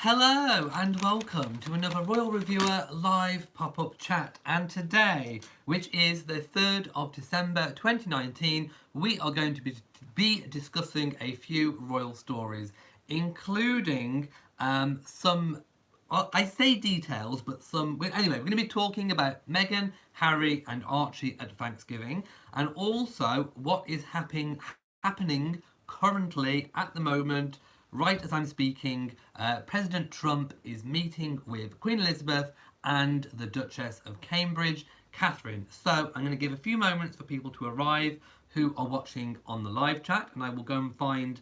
Hello and welcome to another Royal Reviewer live pop-up chat, and today, which is the 3rd of December 2019, we are going to be discussing a few royal stories, including some, well, I say details, but anyway, we're going to be talking about Meghan, Harry and Archie at Thanksgiving, and also what is happening currently at the moment. Right as I'm speaking, President Trump is meeting with Queen Elizabeth and the Duchess of Cambridge, Catherine. So I'm going to give a few moments for people to arrive who are watching on the live chat, and I will go and find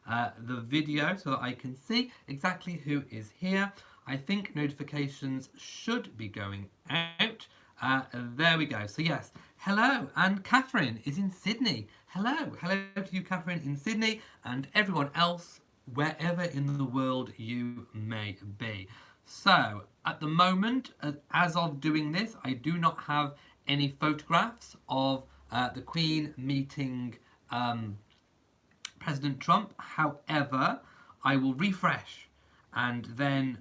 the video so that I can see exactly who is here. I think notifications should be going out. There we go. So yes, hello, and Catherine is in Sydney. Hello to you, Catherine, in Sydney, and everyone else wherever in the world you may be. So at the moment, as of doing this, I do not have any photographs of the Queen meeting President Trump. However, I will refresh and then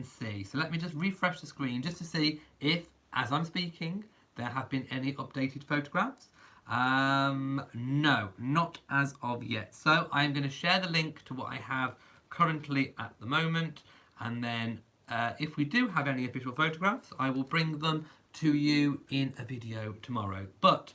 see. So let me just refresh the screen just to see if, as I'm speaking, there have been any updated photographs. No, not as of yet. So I'm going to share the link to what I have currently at the moment, and then if we do have any official photographs, I will bring them to you in a video tomorrow. But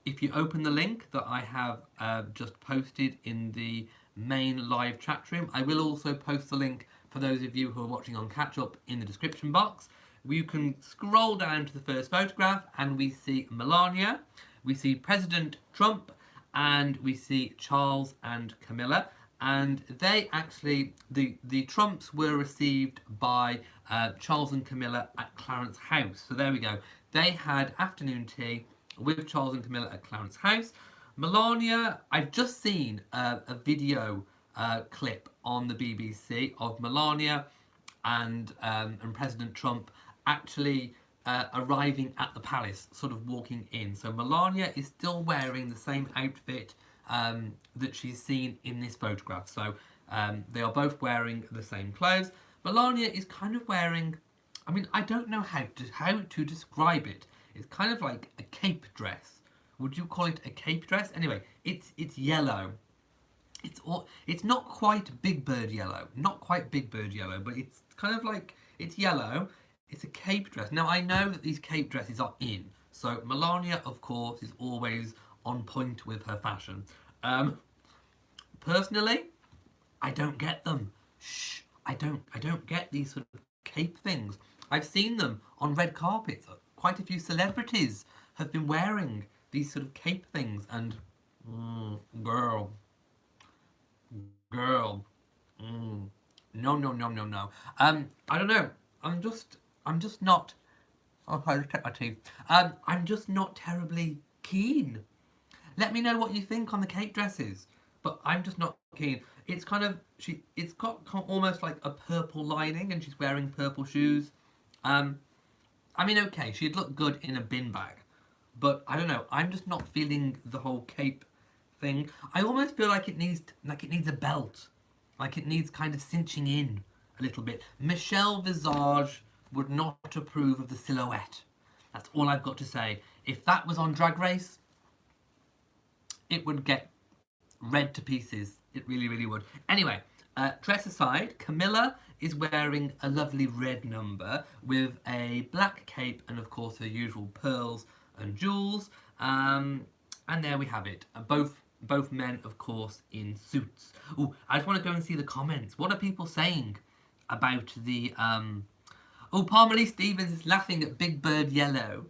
if you open the link that I have just posted in the main live chat room, I will also post the link for those of you who are watching on catch up in the description box. You can scroll down to the first photograph and we see Melania, we see President Trump, and we see Charles and Camilla. And they actually, the Trumps were received by Charles and Camilla at Clarence House. So there we go. They had afternoon tea with Charles and Camilla at Clarence House. Melania, I've just seen a video clip on the BBC of Melania and President Trump actually arriving at the palace, sort of walking in. So Melania is still wearing the same outfit that she's seen in this photograph. So they are both wearing the same clothes. Melania is kind of wearing, I mean, I don't know how to describe it. It's kind of like a cape dress. Would you call it a cape dress? Anyway, it's yellow. It's not quite Big Bird yellow, but it's kind of like, it's yellow. It's a cape dress. Now, I know that these cape dresses are in, so Melania, of course, is always on point with her fashion. Personally, I don't get them. I don't get these sort of cape things. I've seen them on red carpets. Quite a few celebrities have been wearing these sort of cape things, and girl, no. I don't know. I'm just not. Oh, I check my teeth. I'm just not terribly keen. Let me know what you think on the cape dresses, but I'm just not keen. It's kind of it's got almost like a purple lining, and she's wearing purple shoes. I mean, okay, she'd look good in a bin bag, but I don't know. I'm just not feeling the whole cape thing. I almost feel like it needs a belt, like it needs kind of cinching in a little bit. Michelle Visage would not approve of the silhouette. That's all I've got to say. If that was on Drag Race, it would get read to pieces. It really, really would. Anyway, dress aside, Camilla is wearing a lovely red number with a black cape and, of course, her usual pearls and jewels. And there we have it. Both men, of course, in suits. Oh, I just want to go and see the comments. What are people saying about the... Oh, Parmalee Stevens is laughing at Big Bird Yellow.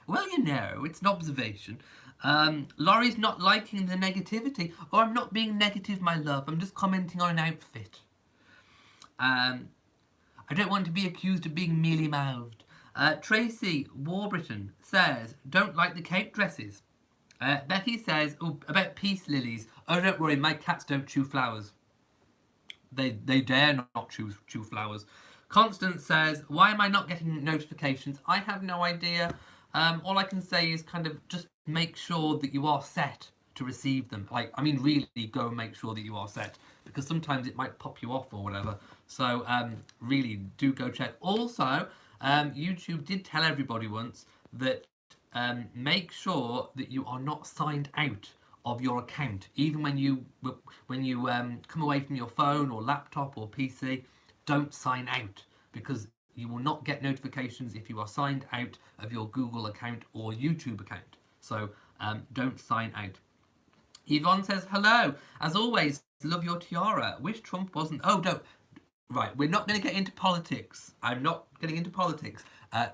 Well, you know, it's an observation. Laurie's not liking the negativity. Oh, I'm not being negative, my love. I'm just commenting on an outfit. I don't want to be accused of being mealy-mouthed. Tracy Warburton says, don't like the cape dresses. Becky says, oh, about peace lilies. Oh, don't worry, my cats don't chew flowers. They dare not chew flowers. Constance says, why am I not getting notifications? I have no idea. All I can say is kind of just make sure that you are set to receive them. Like, I mean, really go and make sure that you are set, because sometimes it might pop you off or whatever. So really do go check. Also, YouTube did tell everybody once that make sure that you are not signed out of your account, even when you come away from your phone or laptop or PC. Don't sign out, because you will not get notifications if you are signed out of your Google account or YouTube account. So don't sign out. Yvonne says, hello. As always, love your tiara. Wish Trump wasn't... Oh, don't... Right, we're not going to get into politics. I'm not getting into politics.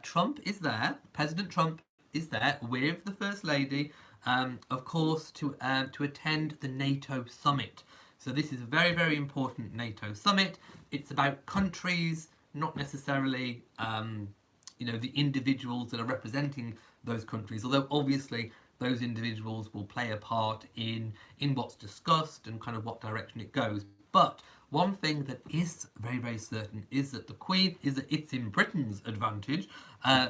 Trump is there. President Trump is there with the First Lady, of course, to attend the NATO summit. So this is a very, very important NATO summit. It's about countries, not necessarily, the individuals that are representing those countries. Although obviously those individuals will play a part in what's discussed and kind of what direction it goes. But one thing that is very, very certain is that the Queen is that it's in Britain's advantage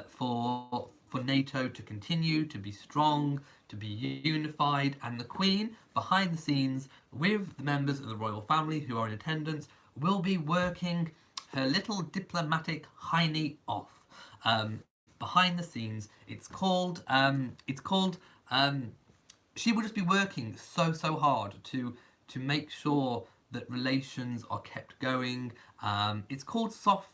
for NATO to continue to be strong, to be unified, and the Queen, behind the scenes, with the members of the royal family who are in attendance, will be working her little diplomatic hiney off. Behind the scenes, it's called. She will just be working so hard to make sure that relations are kept going. It's called soft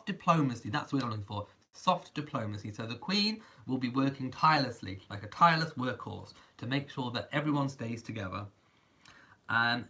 diplomacy. That's what I'm looking for. Soft diplomacy. So the Queen will be working tirelessly, like a tireless workhorse, to make sure that everyone stays together.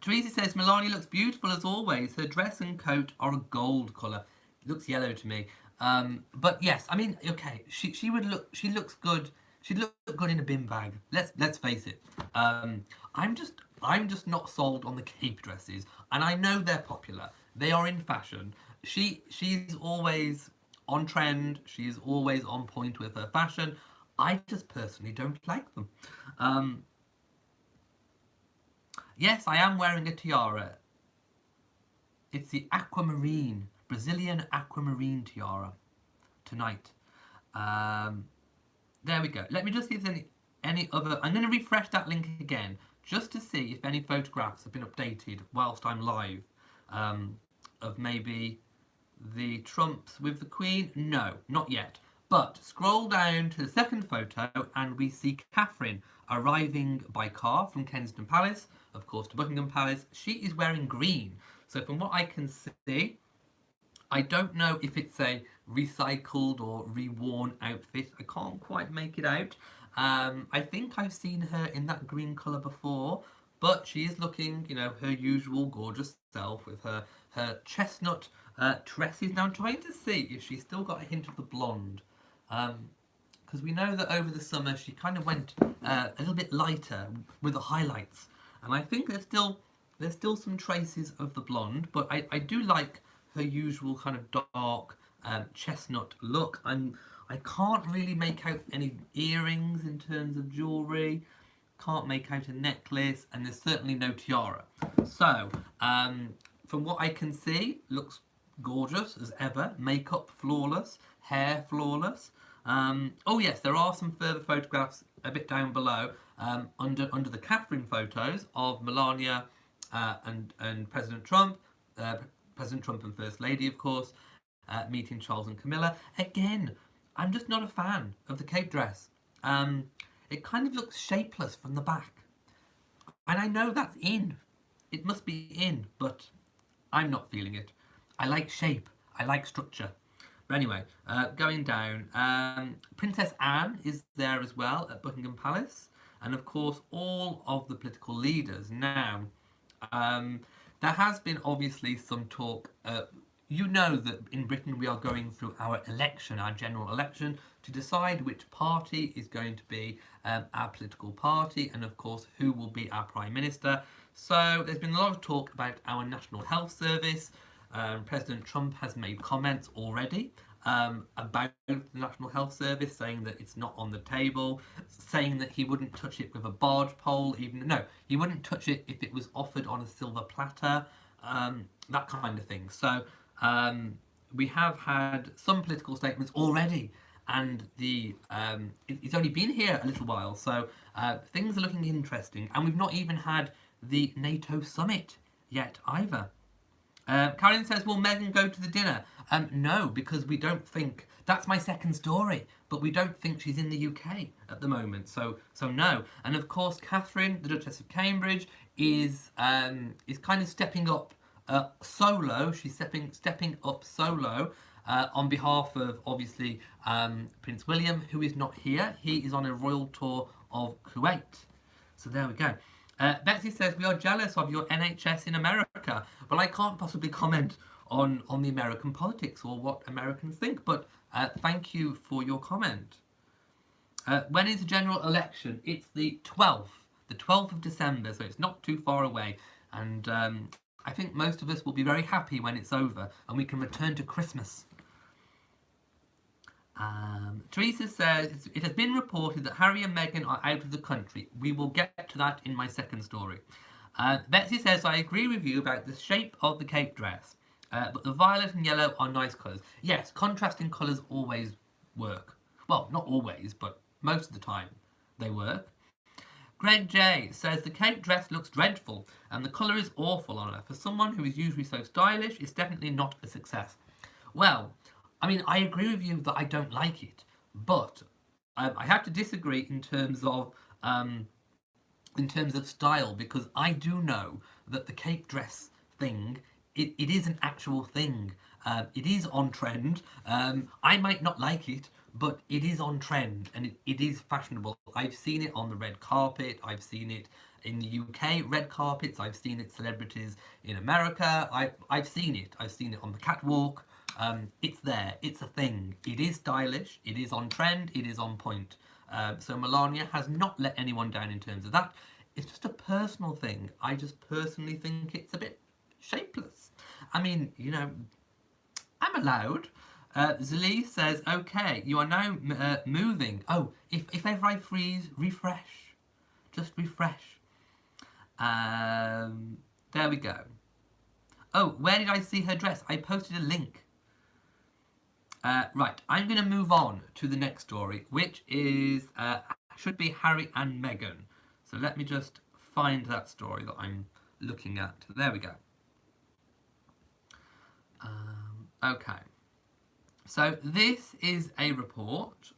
Teresa says, Melania looks beautiful as always. Her dress and coat are a gold colour. It looks yellow to me. But yes, I mean, okay, she looks good. She'd look good in a bin bag. Let's face it. I'm just not sold on the cape dresses, and I know they're popular. They are in fashion. She's always on trend. She's always on point with her fashion. I just personally don't like them. Yes, I am wearing a tiara. It's the aquamarine, Brazilian aquamarine tiara tonight. There we go. Let me just see if there's any other... I'm going to refresh that link again, just to see if any photographs have been updated whilst I'm live, of maybe the Trumps with the Queen. No, not yet. But scroll down to the second photo and we see Catherine arriving by car from Kensington Palace, of course, to Buckingham Palace. She is wearing green. So from what I can see, I don't know if it's a recycled or reworn outfit. I can't quite make it out. I think I've seen her in that green colour before, but she is looking, her usual gorgeous self with her chestnut tresses. Now I'm trying to see if she's still got a hint of the blonde, because we know that over the summer she kind of went a little bit lighter with the highlights, and I think there's still some traces of the blonde, but I do like her usual kind of dark chestnut look. I can't really make out any earrings in terms of jewellery, can't make out a necklace, and there's certainly no tiara. So from what I can see, looks gorgeous as ever. Makeup flawless, hair flawless. Oh yes, there are some further photographs a bit down below, under the Catherine photos of Melania and President Trump. President Trump and First Lady, of course, meeting Charles and Camilla. Again, I'm just not a fan of the cape dress. It kind of looks shapeless from the back. And I know that's in. It must be in, but I'm not feeling it. I like shape. I like structure. But anyway, going down, Princess Anne is there as well at Buckingham Palace. And of course, all of the political leaders. Now, there has been obviously some talk. You know that in Britain we are going through our election, our general election, to decide which party is going to be our political party, and of course who will be our Prime Minister. So there's been a lot of talk about our National Health Service. President Trump has made comments already about the National Health Service, saying that it's not on the table, saying that he wouldn't touch it with a barge pole, he wouldn't touch it if it was offered on a silver platter, that kind of thing. So we have had some political statements already, and it's only been here a little while, so things are looking interesting, and we've not even had the NATO summit yet either. Karen says, will Meghan go to the dinner? No, because we don't think, that's my second story, but we don't think she's in the UK at the moment, so no. And of course, Catherine, the Duchess of Cambridge, is kind of stepping up solo. She's stepping up solo on behalf of, obviously, Prince William, who is not here. He is on a royal tour of Kuwait. So there we go. Betsy says, we are jealous of your NHS in America. Well, I can't possibly comment on the American politics or what Americans think, but thank you for your comment. When is the general election? It's the 12th of December, so it's not too far away. And I think most of us will be very happy when it's over and we can return to Christmas. Teresa says, it has been reported that Harry and Meghan are out of the country. We will get to that in my second story. Betsy says, I agree with you about the shape of the cape dress, but the violet and yellow are nice colours. Yes, contrasting colours always work. Well, not always, but most of the time they work. Greg J says, the cape dress looks dreadful and the colour is awful on her. For someone who is usually so stylish, it's definitely not a success. Well, I mean, I agree with you that I don't like it, but I have to disagree in terms of style, because I do know that the cape dress thing, it is an actual thing. It is on trend. I might not like it, but it is on trend and it is fashionable. I've seen it on the red carpet. I've seen it in the UK red carpets. I've seen it celebrities in America. I've seen it. I've seen it on the catwalk. It's there. It's a thing. It is stylish. It is on trend. It is on point. So Melania has not let anyone down in terms of that. It's just a personal thing. I just personally think it's a bit shapeless. I mean, you know, I'm allowed. Zali says, okay, you are now moving. Oh, if ever I freeze, refresh. Just refresh. There we go. Oh, where did I see her dress? I posted a link. Right, I'm going to move on to the next story, which is should be Harry and Meghan. So let me just find that story that I'm looking at. There we go. Okay. So this is a report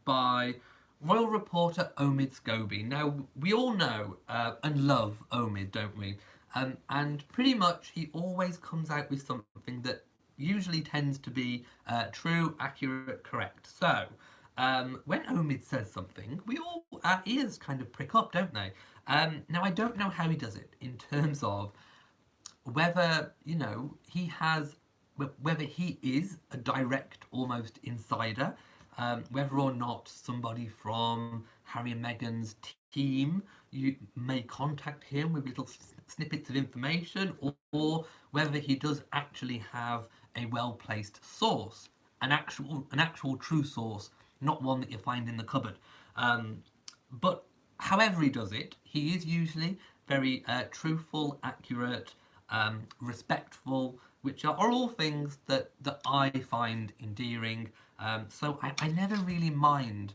by royal reporter Omid Scobie. Now, we all know and love Omid, don't we? And pretty much he always comes out with something that usually tends to be true, accurate, correct. So, when Omid says something, our ears kind of prick up, don't they? Now, I don't know how he does it in terms of whether, you know, whether he is a direct, almost insider, whether or not somebody from Harry and Meghan's team you may contact him with little snippets of information, or whether he does actually have a well-placed source, an actual true source, not one that you find in the cupboard. But however he does it, he is usually very truthful, accurate, respectful, which are all things that I find endearing. So I never really mind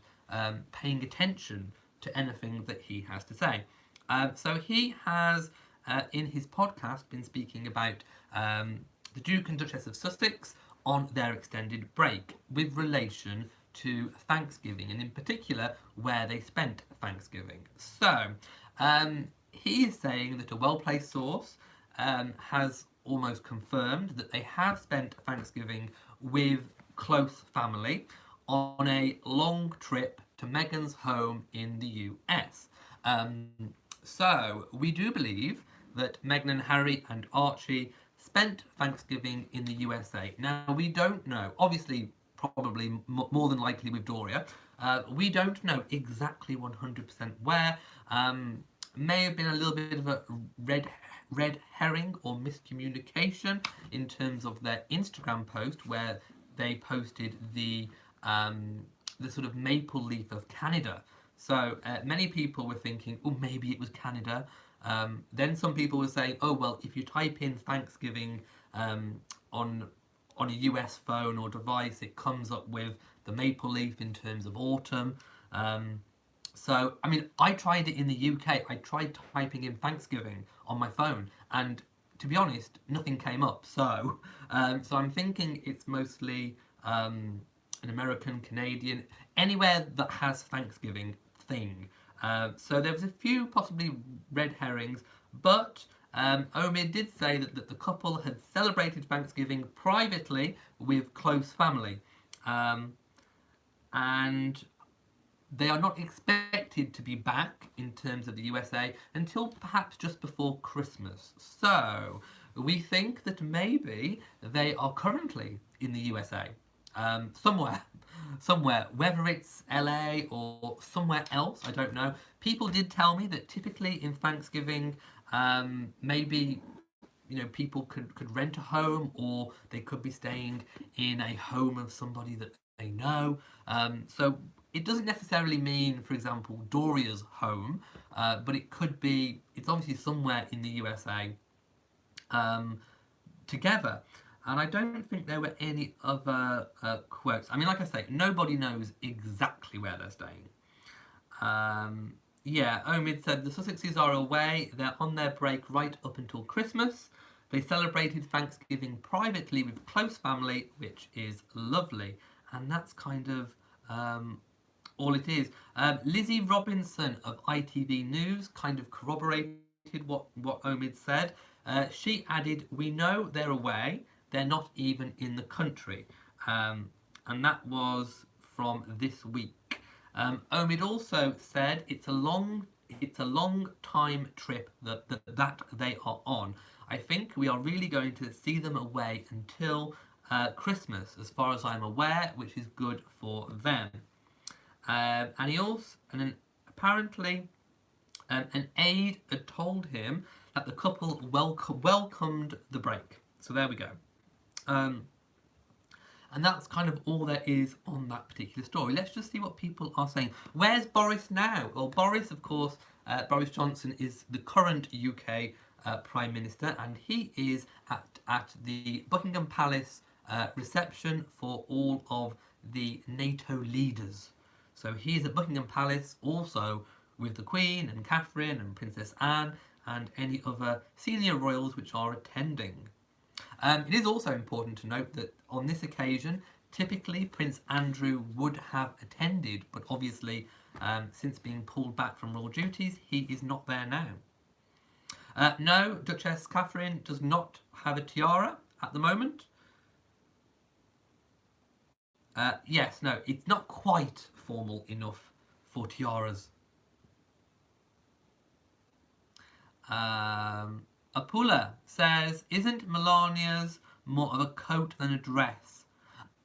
paying attention to anything that he has to say. So he has, in his podcast, been speaking about the Duke and Duchess of Sussex on their extended break with relation to Thanksgiving, and in particular where they spent Thanksgiving. So he is saying that a well-placed source has almost confirmed that they have spent Thanksgiving with close family on a long trip to Meghan's home in the US. So we do believe that Meghan and Harry and Archie spent Thanksgiving in the USA. Now, we don't know, obviously, probably more than likely with Doria, we don't know exactly 100% where. May have been a little bit of a red herring or miscommunication in terms of their Instagram post, where they posted the sort of maple leaf of Canada. So many people were thinking, oh, maybe it was Canada. Then some people were saying, oh, well, if you type in Thanksgiving on a US phone or device, it comes up with the maple leaf in terms of autumn. So, I mean, I tried it in the UK. I tried typing in Thanksgiving on my phone, and to be honest, nothing came up. So, so I'm thinking it's mostly an American, Canadian, anywhere that has Thanksgiving thing. So there was a few possibly red herrings, but Omid did say that the couple had celebrated Thanksgiving privately with close family. And they are not expected to be back in terms of the USA until perhaps just before Christmas. So we think that maybe they are currently in the USA, somewhere, whether it's LA or somewhere else, I don't know. People did tell me that typically in Thanksgiving, maybe people could rent a home, or they could be staying in a home of somebody that they know. So it doesn't necessarily mean, for example, Doria's home, but it could be, it's obviously somewhere in the USA together. And I don't think there were any other quotes. I mean, like I say, nobody knows exactly where they're staying. Yeah, Omid said the Sussexes are away. They're on their break right up until Christmas. They celebrated Thanksgiving privately with close family, which is lovely. And that's kind of all it is. Lizzie Robinson of ITV News kind of corroborated what Omid said. She added, "We know they're away. They're not even in the country." And that was from this week. Omid also said it's a long time trip that they are on. I think we are really going to see them away until Christmas, as far as I'm aware, which is good for them. And then apparently an aide had told him that the couple welcomed the break. So there we go. And that's kind of all there is on that particular story. Let's just see what people are saying. Where's Boris now? Well, Boris, of course, Boris Johnson is the current UK Prime Minister, and he is at the Buckingham Palace reception for all of the NATO leaders. So he is at Buckingham Palace also with the Queen and Catherine and Princess Anne and any other senior royals which are attending. It is also important to note that on this occasion, typically Prince Andrew would have attended, but obviously, since being pulled back from royal duties, he is not there now. No, Duchess Catherine does not have a tiara at the moment. Yes, no, it's not quite formal enough for tiaras. Apula says, "Isn't Melania's more of a coat than a dress?"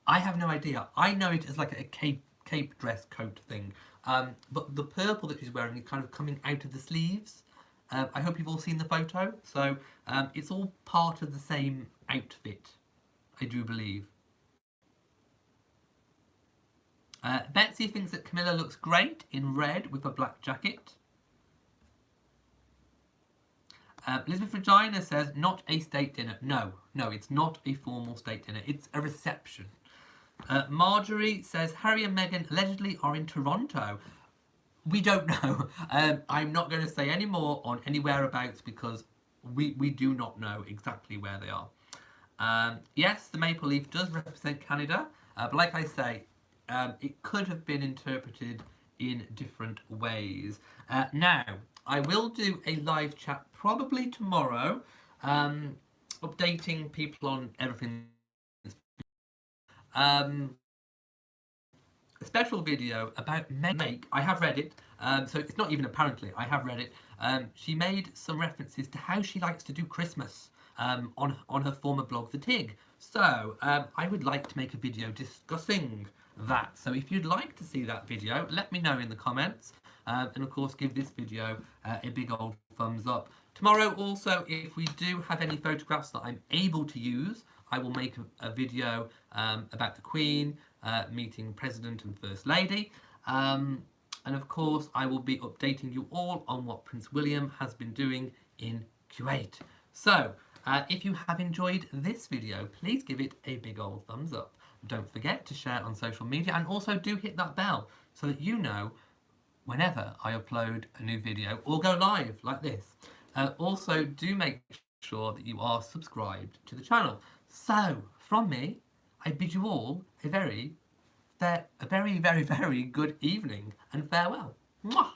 I have no idea. I know it as like a cape dress coat thing. But the purple that she's wearing is kind of coming out of the sleeves. I hope you've all seen the photo. So it's all part of the same outfit, I do believe. Betsy thinks that Camilla looks great in red with a black jacket. Elizabeth Regina says, "Not a state dinner." No, it's not a formal state dinner. It's a reception. Marjorie says, "Harry and Meghan allegedly are in Toronto." We don't know. I'm not going to say any more on any whereabouts because we do not know exactly where they are. Yes, the maple leaf does represent Canada, but like I say, it could have been interpreted in different ways. Now, I will do a live chat probably tomorrow, updating people on everything. A special video about Meghan. I have read it, so it's not even apparently, I have read it. She made some references to how she likes to do Christmas on her former blog, The Tig. So I would like to make a video discussing that. So if you'd like to see that video, let me know in the comments. And of course, give this video a big old thumbs up. Tomorrow also, if we do have any photographs that I'm able to use, I will make a video about the Queen meeting President and First Lady. And of course, I will be updating you all on what Prince William has been doing in Kuwait. So, if you have enjoyed this video, please give it a big old thumbs up. don't forget to share on social media, and also do hit that bell so that you know whenever I upload a new video or go live like this. Also, do make sure that you are subscribed to the channel. So, from me, I bid you all a very, very, very good evening and farewell. Mwah!